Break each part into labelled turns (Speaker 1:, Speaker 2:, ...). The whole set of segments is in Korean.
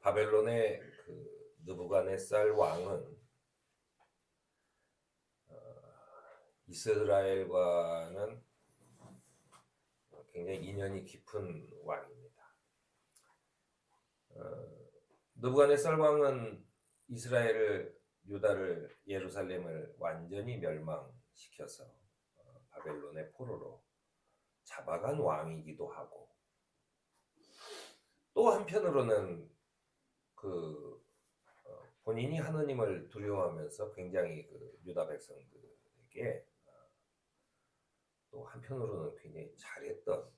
Speaker 1: 바벨론의 그 느부갓네살 왕은 이스라엘과는 굉장히 인연이 깊은 왕입니다. 느부갓네살 왕은 이스라엘을, 유다를, 예루살렘을 완전히 멸망시켜서 바벨론의 포로로 잡아간 왕이기도 하고, 또 한편으로는 본인이 하느님을 두려워하면서 굉장히 유다 백성들에게 또 한편으로는 굉장히 잘했던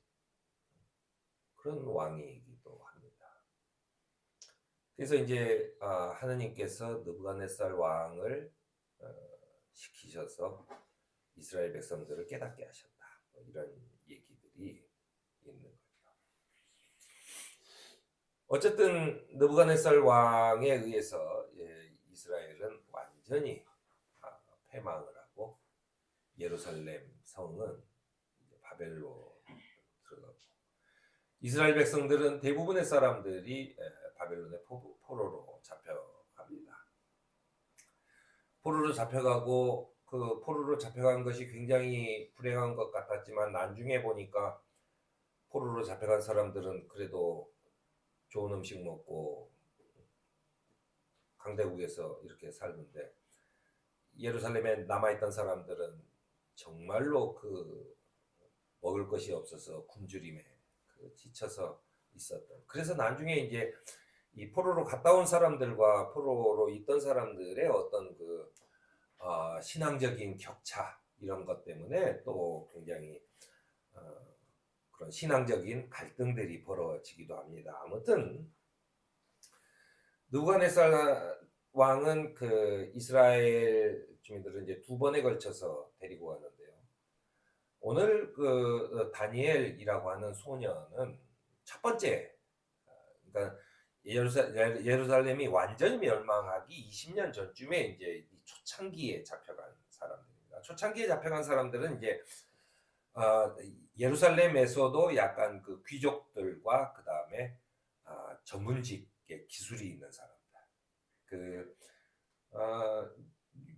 Speaker 1: 그런 왕이기도 합니다. 그래서 이제 하느님께서 느부갓네살 왕을 시키셔서 이스라엘 백성들을 깨닫게 하셨다, 이런 얘기들이 있는 거죠. 어쨌든 느부갓네살 왕에 의해서 이스라엘은 완전히 패망을 하고 예루살렘 성은 바벨로 들어가고, 이스라엘 백성들은 대부분의 사람들이 바벨론의 포로로 잡혀갑니다. 포로로 잡혀가고, 그 포로로 잡혀간 것이 굉장히 불행한 것 같았지만 나중에 보니까 포로로 잡혀간 사람들은 그래도 좋은 음식 먹고 강대국에서 이렇게 살는데, 예루살렘에 남아있던 사람들은 정말로 먹을 것이 없어서 굶주림에 지쳐서 있었던. 그래서 나중에 이제 이 포로로 갔다 온 사람들과 포로로 있던 사람들의 어떤 신앙적인 격차, 이런 것 때문에 또 굉장히 그런 신앙적인 갈등들이 벌어지기도 합니다. 아무튼 느부갓네살 왕은 이스라엘 주민들을 이제 두 번에 걸쳐서 데리고 가는데요. 오늘 다니엘이라고 하는 소년은 첫 번째, 그러니까 예루살렘이 완전히 멸망하기 20년 전쯤에 이제 초창기에 잡혀간 사람들입니다. 초창기에 잡혀간 사람들은 이제 예루살렘에서도 약간 귀족들과 그 다음에 전문직의 기술이 있는 사람들.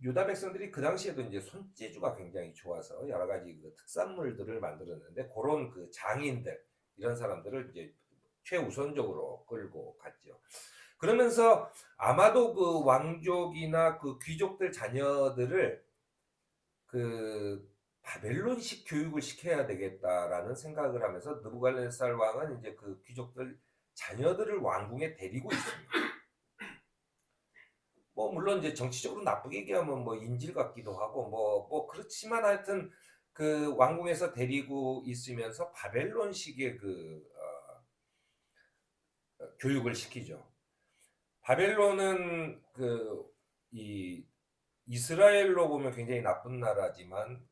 Speaker 1: 유다 백성들이 그 당시에도 이제 손재주가 굉장히 좋아서 여러 가지 특산물들을 만들었는데, 그런 장인들, 이런 사람들을 이제 최우선적으로 끌고 갔죠. 그러면서 아마도 왕족이나 귀족들 자녀들을 바벨론식 교육을 시켜야 되겠다라는 생각을 하면서 느부갓네살 왕은 이제 귀족들 자녀들을 왕궁에 데리고 있습니다. 물론 이제 정치적으로 나쁘게 얘기하면 인질 같기도 하고 그렇지만 하여튼 왕궁에서 데리고 있으면서 바벨론식의 교육을 시키죠. 바벨론은 이 이스라엘로 보면 굉장히 나쁜 나라지만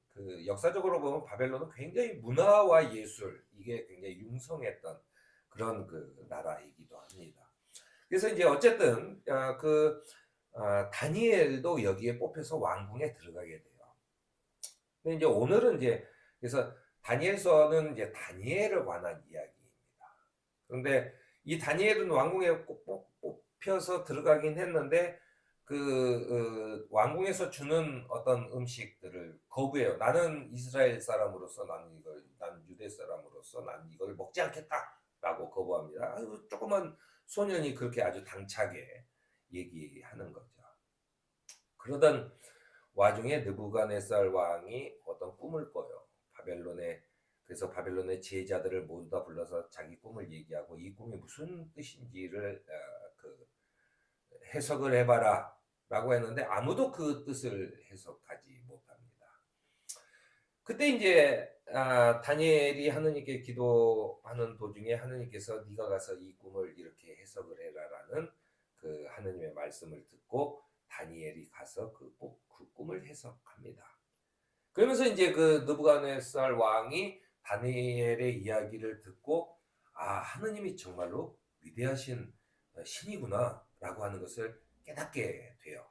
Speaker 1: 역사적으로 보면 바벨론은 굉장히 문화와 예술, 이게 굉장히 융성했던 그런 나라이기도 합니다. 그래서 이제 어쨌든 다니엘도 여기에 뽑혀서 왕궁에 들어가게 돼요. 근데 이제 오늘은 이제 그래서 다니엘서는 이제 다니엘에 관한 이야기입니다. 그런데 이 다니엘은 왕궁에 뽑혀서 들어가긴 했는데 왕궁에서 주는 어떤 음식들을 거부해요. 나는 이스라엘 사람으로서, 나는 유대 사람으로서 나는 이걸 먹지 않겠다라고 거부합니다. 조그만 소년이 그렇게 아주 당차게 얘기하는 거죠. 그러던 와중에 느부갓네살 왕이 어떤 꿈을 꿔요. 그래서 바벨론의 제자들을 모두 다 불러서 자기 꿈을 얘기하고, 이 꿈이 무슨 뜻인지를 해석을 해봐라 라고 했는데 아무도 그 뜻을 해석하지 못합니다. 그때 이제 다니엘이 하느님께 기도하는 도중에 하느님께서 네가 가서 이 꿈을 이렇게 해석을 해라라는 하느님의 말씀을 듣고 다니엘이 가서 그 꿈을 해석합니다. 그러면서 이제 느부갓네살 왕이 다니엘의 이야기를 듣고 하느님이 정말로 위대하신 신이구나 라고 하는 것을 깨닫게 돼요.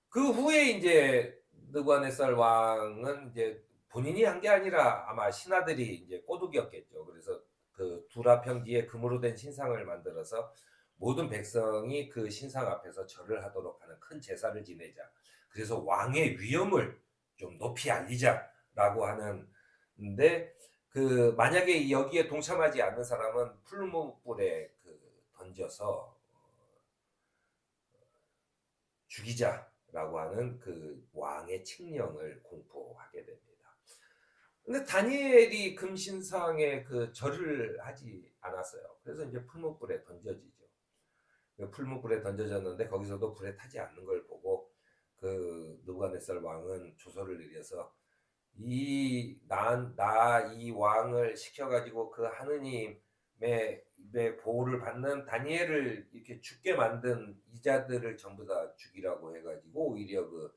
Speaker 1: 그 후에 이제 느부갓네살 왕은 이제 본인이 한 게 아니라 아마 신하들이 이제 꼬드겼겠죠. 그래서 그 두라 평지에 금으로 된 신상을 만들어서 모든 백성이 그 신상 앞에서 절을 하도록 하는 큰 제사를 지내자. 그래서 왕의 위엄을 좀 높이 알리자라고 하는데 그 만약에 여기에 동참하지 않는 사람은 풀무불에 그 던져서 죽이자라고 하는 그 왕의 칙령을 공포하게 됩니다. 근데 다니엘이 금신상에 그 절을 하지 않았어요. 그래서 이제 풀무불에 던져지죠. 풀무불에 던져졌는데 거기서도 불에 타지 않는 걸 보고 그 느부갓네살 왕은 조서를 내려서 이 왕을 시켜가지고 그 하느님의 보호를 받는 다니엘을 이렇게 죽게 만든 이자들을 전부 다 죽이라고 해가지고 오히려 그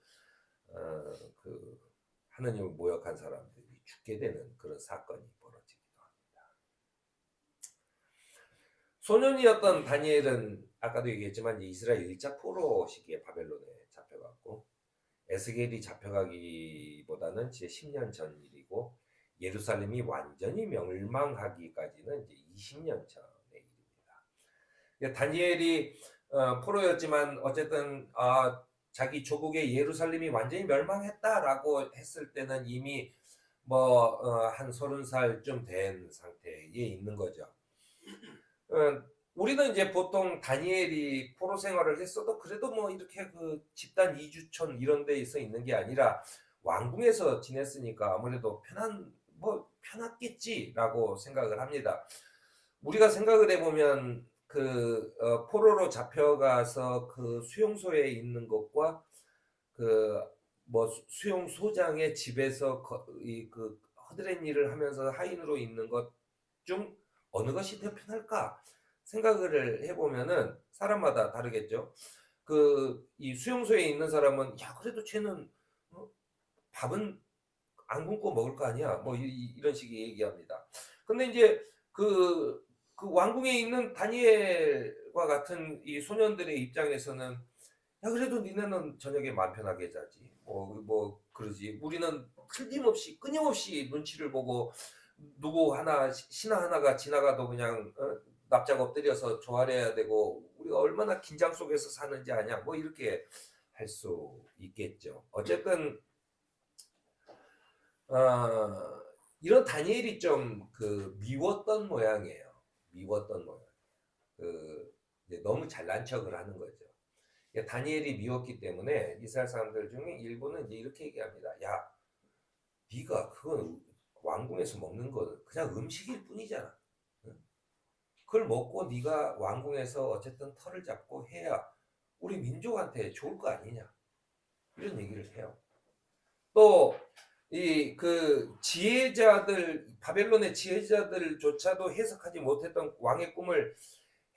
Speaker 1: 하느님을 모욕한 사람들이 죽게 되는 그런 사건이 벌어지기도 합니다. 소년이었던 다니엘은 아까도 얘기했지만 이스라엘 1차 포로 시기에 바벨론에 잡혀갔고 에스겔이 잡혀가기보다는 이제 10년 전 일이고 예루살렘이 완전히 멸망하기까지는 이제 20년 전의 일입니다. 다니엘이 포로였지만 어쨌든 자기 조국의 예루살렘이 완전히 멸망했다라고 했을 때는 이미 한 30살쯤 된 상태에 있는 거죠. 우리는 이제 보통 다니엘이 포로 생활을 했어도 그래도 뭐 이렇게 그 집단 이주촌 이런 데에서 있는 게 아니라 왕궁에서 지냈으니까 아무래도 편했겠지라고 생각을 합니다. 우리가 생각을 해보면 그 포로로 잡혀가서 그 수용소에 있는 것과 그 수용소장의 집에서 그 허드렛 일을 하면서 하인으로 있는 것 중 어느 것이 더 편할까 생각을 해보면은 사람마다 다르겠죠. 이 수용소에 있는 사람은 야 그래도 쟤는 밥은 안 굶고 먹을 거 아니야 뭐 이런 식의 얘기합니다. 근데 이제 그 왕궁에 있는 다니엘과 같은 이 소년들의 입장에서는 야 그래도 니네는 저녁에 마음 편하게 자지 그러지 우리는 틀림없이 끊임없이 눈치를 보고 누구 하나 신하 하나가 지나가도 그냥 납작 엎드려서 조아려야 되고 우리가 얼마나 긴장 속에서 사는지 아냐 뭐 이렇게 할 수 있겠죠. 어쨌든 이런 다니엘이 좀 미웠던 모양이에요. 미웠던 모양. 이제 너무 잘난 척을 하는 거죠. 다니엘이 미웠기 때문에 이스라엘 사람들 중에 일부는 이제 이렇게 얘기합니다. 야, 네가 그건 왕궁에서 먹는 건 그냥 음식일 뿐이잖아. 그걸 먹고 네가 왕궁에서 어쨌든 털을 잡고 해야 우리 민족한테 좋을 거 아니냐. 이런 얘기를 해요. 또 지혜자들 바벨론의 지혜자들조차도 해석하지 못했던 왕의 꿈을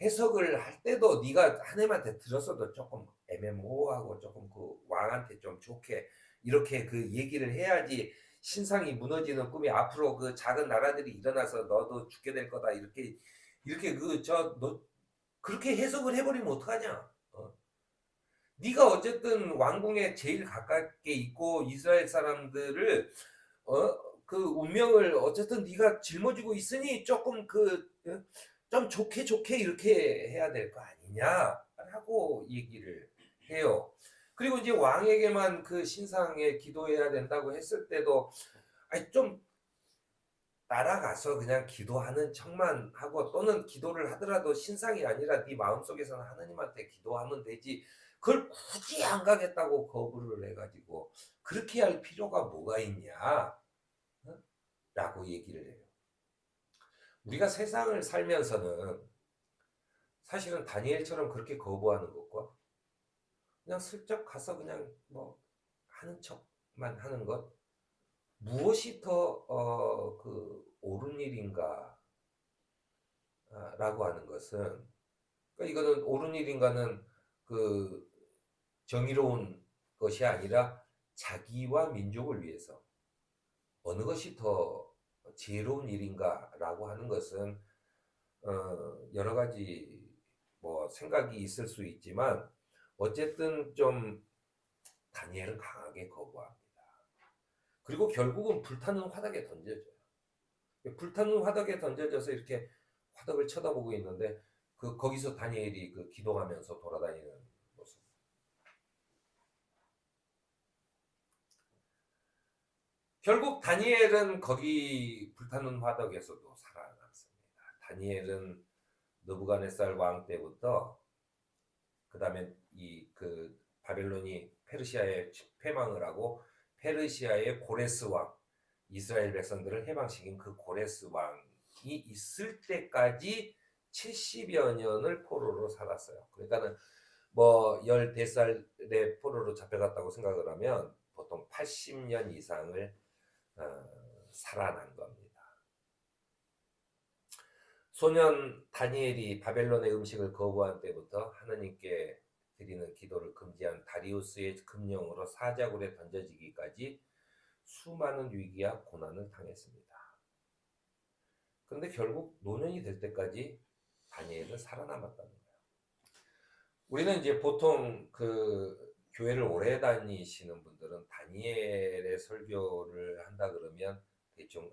Speaker 1: 해석을 할 때도 네가 하나님한테 들었어도 조금 애매모호하고 조금 그 왕한테 좀 좋게 이렇게 그 얘기를 해야지 신상이 무너지는 꿈이 앞으로 그 작은 나라들이 일어나서 너도 죽게 될 거다 이렇게 너 그렇게 해석을 해버리면 어떡하냐. 네가 어쨌든 왕궁에 제일 가깝게 있고 이스라엘 사람들을 그 운명을 어쨌든 네가 짊어지고 있으니 조금 좀 좋게 이렇게 해야 될 거 아니냐라고 얘기를 해요. 그리고 이제 왕에게만 그 신상에 기도해야 된다고 했을 때도 좀 따라가서 그냥 기도하는 척만 하고 또는 기도를 하더라도 신상이 아니라 네 마음속에서는 하나님한테 기도하면 되지 그걸 굳이 안 가겠다고 거부를 해가지고 그렇게 할 필요가 뭐가 있냐 라고 얘기를 해요. 우리가 세상을 살면서는 사실은 다니엘처럼 그렇게 거부하는 것과 그냥 슬쩍 가서 그냥 하는 척만 하는 것 무엇이 더 옳은 일인가 라고 하는 것은 그러니까 이거는 옳은 일인가는 정의로운 것이 아니라 자기와 민족을 위해서 어느 것이 더 지혜로운 일인가라고 하는 것은 여러 가지 생각이 있을 수 있지만 어쨌든 좀 다니엘은 강하게 거부합니다. 그리고 결국은 불타는 화덕에 던져져요. 불타는 화덕에 던져져서 이렇게 화덕을 쳐다보고 있는데 거기서 다니엘이 기도하면서 돌아다니는 모습. 결국 다니엘은 거기 불타는 화덕에서도 살아남습니다. 다니엘은 느부갓네살 왕 때부터 그다음에 바벨론이 페르시아에 패망을 하고 페르시아의 고레스 왕, 이스라엘 백성들을 해방시킨 그 고레스 왕이 있을 때까지 70여 년을 포로로 살았어요. 그러니까는 뭐 14살에 포로로 잡혀갔다고 생각을 하면 보통 80년 이상을 살아난 겁니다. 소년 다니엘이 바벨론의 음식을 거부한 때부터 하나님께 드리는 기도를 금지한 다리우스의 금령으로 사자굴에 던져지기까지 수많은 위기와 고난을 당했습니다. 그런데 결국 노년이 될 때까지 다니엘은 살아남았다는 거예요. 우리는 이제 보통 교회를 오래 다니시는 분들은 다니엘의 설교를 한다 그러면 대충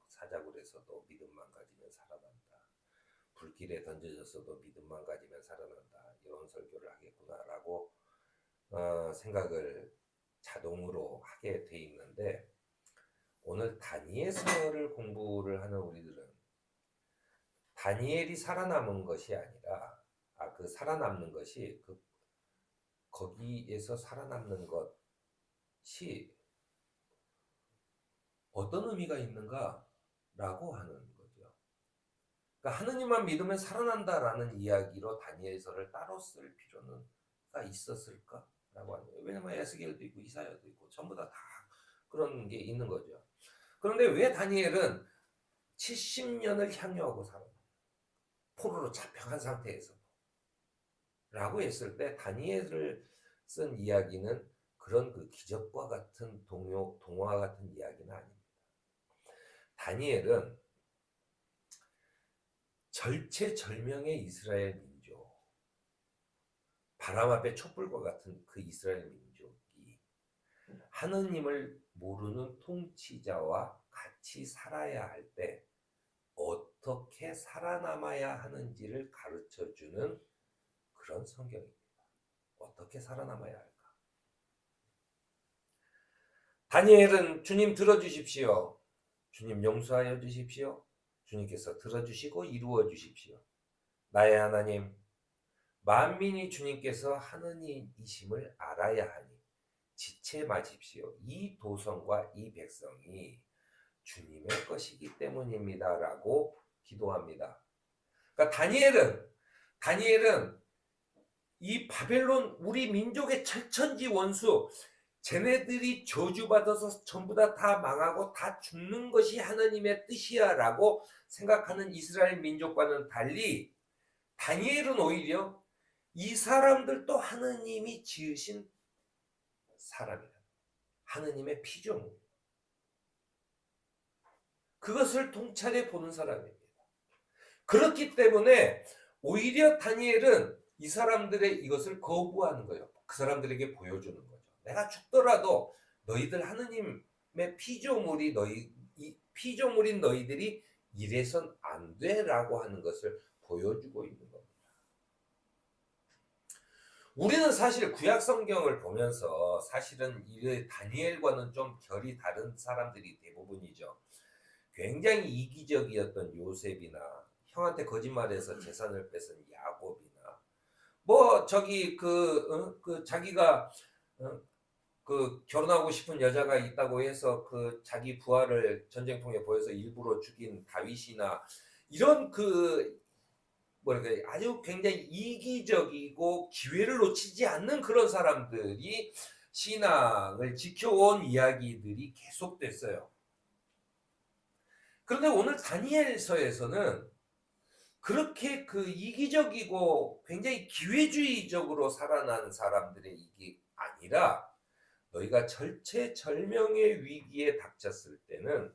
Speaker 1: 사자굴에서도 믿음만 가지면 살아난다. 불길에 던져졌어도 믿음만 가지면 살아난다. 이런 설교를 하겠구나라고 생각을 자동으로 하게 돼 있는데, 오늘 다니엘서를 공부를 하는 우리들은 다니엘이 살아남은 것이 아니라 살아남는 것이 거기에서 살아남는 것이 어떤 의미가 있는가라고 하는 거죠. 그러니까 하느님만 믿으면 살아난다라는 이야기로 다니엘서를 따로 쓸 필요는 있었을까라고 하는 거예요. 왜냐면 에스겔도 있고 이사야도 있고 전부 다 그런 게 있는 거죠. 그런데 왜 다니엘은 70년을 향유하고 살아요? 포로로 잡혀간 상태에서 라고 했을 때 다니엘을 쓴 이야기는 그런 기적과 같은 동화 같은 이야기는 아닙니다. 다니엘은 절체절명의 이스라엘 민족, 바람 앞에 촛불과 같은 그 이스라엘 민족이 하느님을 모르는 통치자와 같이 살아야 할 때 어떻게 살아남아야 하는지를 가르쳐주는 그런 성경입니다. 어떻게 살아남아야 할까? 다니엘은 주님 들어주십시오. 주님 용서하여 주십시오. 주님께서 들어주시고 이루어 주십시오. 나의 하나님, 만민이 주님께서 하느님이심을 알아야 하니 지체 마십시오. 이 도성과 이 백성이 주님의 것이기 때문입니다. 라고 기도합니다. 그러니까 다니엘은 이 바벨론 우리 민족의 철천지 원수, 쟤네들이 저주받아서 전부 다 망하고 다 죽는 것이 하나님의 뜻이야 라고 생각하는 이스라엘 민족과는 달리 다니엘은 오히려 이 사람들도 하느님이 지으신 사람이다. 하느님의 피조물. 그것을 통찰해 보는 사람입니다. 그렇기 때문에 오히려 다니엘은 이 사람들의 이것을 거부하는 거예요. 그 사람들에게 보여주는 거죠. 내가 죽더라도 너희들 하느님의 피조물인 너희들이 이래선 안 돼라고 하는 것을 보여주고 있는 겁니다. 우리는 사실 구약 성경을 보면서 사실은 이 다니엘과는 좀 결이 다른 사람들이 대부분이죠. 굉장히 이기적이었던 요셉이나 형한테 거짓말해서 재산을 뺏은 야곱이나 자기가 결혼하고 싶은 여자가 있다고 해서 자기 부하를 전쟁통에 보여서 일부러 죽인 다윗이나 이런 아주 굉장히 이기적이고 기회를 놓치지 않는 그런 사람들이 신앙을 지켜온 이야기들이 계속됐어요. 그런데 오늘 다니엘서에서는 그렇게 이기적이고 굉장히 기회주의적으로 살아난 사람들의 이게 아니라 너희가 절체절명의 위기에 닥쳤을 때는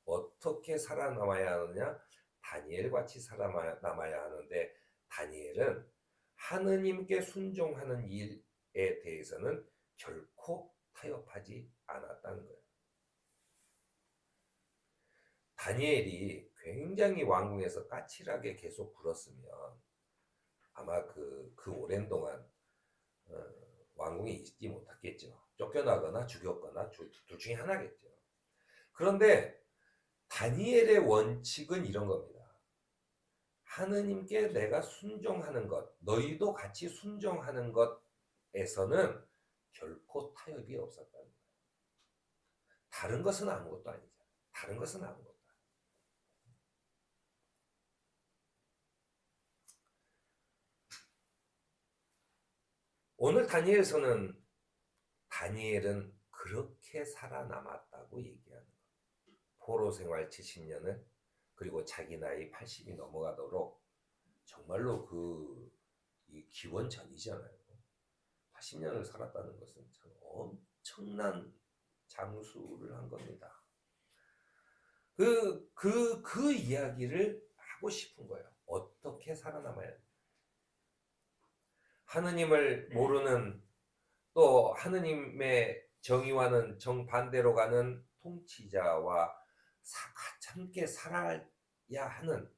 Speaker 1: 어떻게 살아남아야 하느냐? 다니엘같이 살아남아야 하는데 다니엘은 하느님께 순종하는 일에 대해서는 결코 타협하지 않았다는 거예요. 다니엘이 굉장히 왕궁에서 까칠하게 계속 굴었으면 아마 그 오랜 동안 왕궁에 있지 못했겠죠. 쫓겨나거나 죽였거나 둘 중에 하나겠죠. 그런데 다니엘의 원칙은 이런 겁니다. 하느님께 내가 순종하는 것, 너희도 같이 순종하는 것에서는 결코 타협이 없었다는 거예요. 다른 것은 아무것도 아니죠. 다른 것은 아무것도. 오늘 다니엘서는 다니엘은 그렇게 살아남았다고 얘기하는 거예요. 포로 생활 70년을 그리고 자기 나이 80이 넘어가도록 정말로 이 기원전이잖아요. 80년을 살았다는 것은 참 엄청난 장수를 한 겁니다. 그 이야기를 하고 싶은 거예요. 어떻게 살아남아야 돼? 하느님을 모르는 또 하느님의 정의와는 정반대로 가는 통치자와 함께 살아야 하는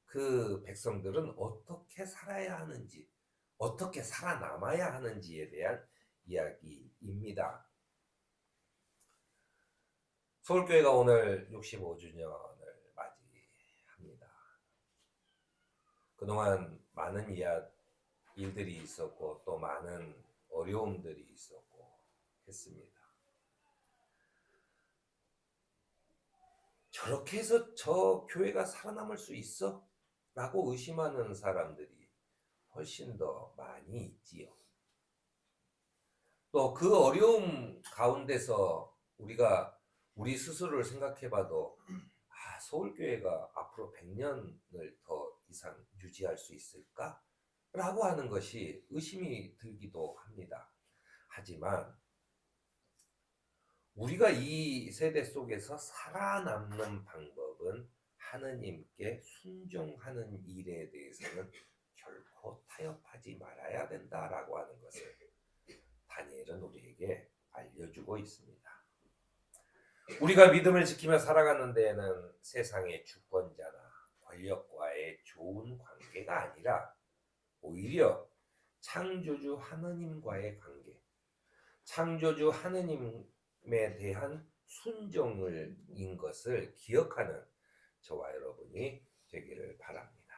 Speaker 1: 그 백성들은 어떻게 살아야 하는지, 어떻게 살아남아야 하는지에 대한 이야기입니다. 서울교회가 오늘 65주년을 맞이합니다. 그동안 많은 일들이 있었고 또 많은 어려움들이 있었고 했습니다. 저렇게 해서 저 교회가 살아남을 수 있어? 라고 의심하는 사람들이 훨씬 더 많이 있지요. 또 그 어려움 가운데서 우리 스스로를 생각해봐도 서울교회가 앞으로 100년을 더 이상 유지할 수 있을까? 라고 하는 것이 의심이 들기도 합니다. 하지만 우리가 이 세대 속에서 살아남는 방법은 하느님께 순종하는 일에 대해서는 결코 타협하지 말아야 된다라고 하는 것을 다니엘은 우리에게 알려주고 있습니다. 우리가 믿음을 지키며 살아가는 데에는 세상의 주권자나 권력과의 좋은 관계가 아니라 오히려 창조주 하느님과의 관계, 창조주 하느님에 대한 순종인 것을 기억하는 저와 여러분이 되기를 바랍니다.